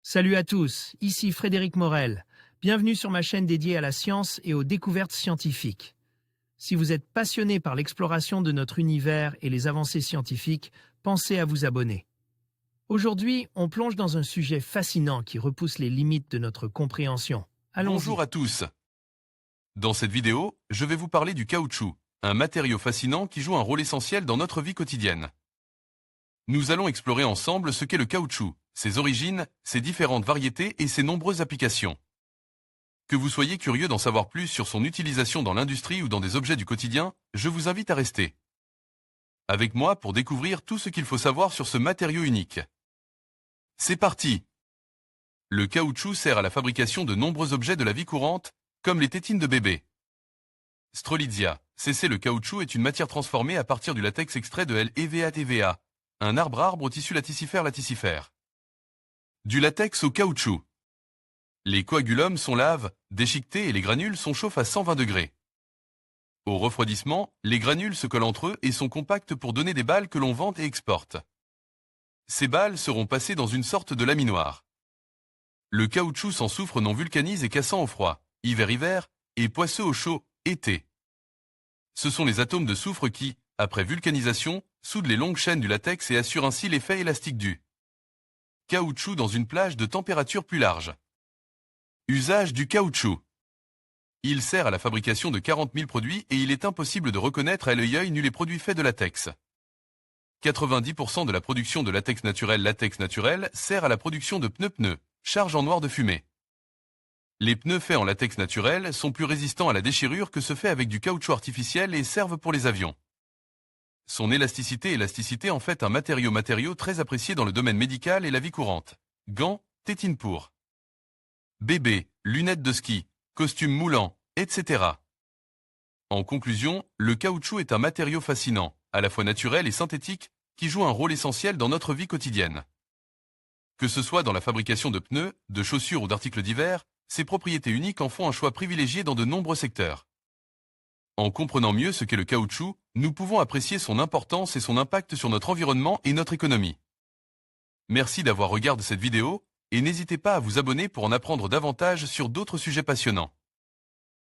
Salut à tous, ici Frédéric Morel. Bienvenue sur ma chaîne dédiée à la science et aux découvertes scientifiques. Si vous êtes passionné par l'exploration de notre univers et les avancées scientifiques, pensez à vous abonner. Aujourd'hui, on plonge dans un sujet fascinant qui repousse les limites de notre compréhension. Allons-y. Bonjour à tous. Dans cette vidéo, je vais vous parler du caoutchouc, un matériau fascinant qui joue un rôle essentiel dans notre vie quotidienne. Nous allons explorer ensemble ce qu'est le caoutchouc, ses origines, ses différentes variétés et ses nombreuses applications. Que vous soyez curieux d'en savoir plus sur son utilisation dans l'industrie ou dans des objets du quotidien, je vous invite à rester avec moi pour découvrir tout ce qu'il faut savoir sur ce matériau unique. C'est parti! Le caoutchouc sert à la fabrication de nombreux objets de la vie courante, comme les tétines de bébé. Strelitzia, CC. Le caoutchouc est une matière transformée à partir du latex extrait de l'EVA-TVA, un arbre au tissu laticifère. Du latex au caoutchouc. Les coagulums sont laves, déchiquetés et les granules sont chauffes à 120 degrés. Au refroidissement, les granules se collent entre eux et sont compactes pour donner des balles que l'on vend et exporte. Ces balles seront passées dans une sorte de laminoir. Le caoutchouc sans soufre non vulcanise et cassant au froid, hiver, et poisseux au chaud, été. Ce sont les atomes de soufre qui, après vulcanisation, soudent les longues chaînes du latex et assurent ainsi l'effet élastique du caoutchouc dans une plage de température plus large. Usage du caoutchouc. Il sert à la fabrication de 40 000 produits et il est impossible de reconnaître à l'œil nu les produits faits de latex. 90% de la production de latex naturel sert à la production de pneus, charge en noir de fumée. Les pneus faits en latex naturel sont plus résistants à la déchirure que ceux faits avec du caoutchouc artificiel et servent pour les avions. Son élasticité en fait un matériau très apprécié dans le domaine médical et la vie courante. Gants, tétines pour bébé, lunettes de ski, costumes moulants, etc. En conclusion, le caoutchouc est un matériau fascinant, à la fois naturel et synthétique, qui joue un rôle essentiel dans notre vie quotidienne. Que ce soit dans la fabrication de pneus, de chaussures ou d'articles divers, ses propriétés uniques en font un choix privilégié dans de nombreux secteurs. En comprenant mieux ce qu'est le caoutchouc, nous pouvons apprécier son importance et son impact sur notre environnement et notre économie. Merci d'avoir regardé cette vidéo, et n'hésitez pas à vous abonner pour en apprendre davantage sur d'autres sujets passionnants.